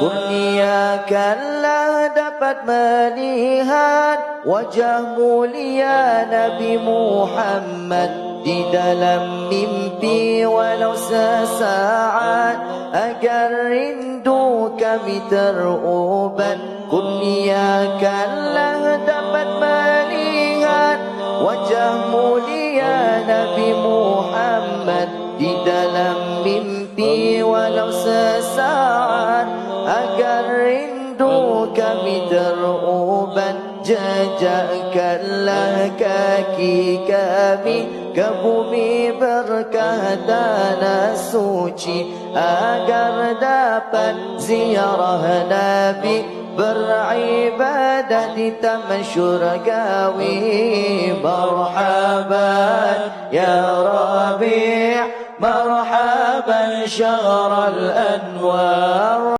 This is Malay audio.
Kurniakanlah dapat melihat wajah mulia Nabi Muhammad di dalam mimpi walau sesaat, agar rindu kami terubat. Kurniakanlah dapat melihat wajah mulia Nabi Muhammad di dalam mimpi walau sesaat, agar rindu kami terubat. Jejakkanlah kaki kami ke bumi berkah tanah suci, agar dapat ziarah Nabi, beribadah di taman syurgawi. Marhaban ya Rabi', marhaban syahral anwar.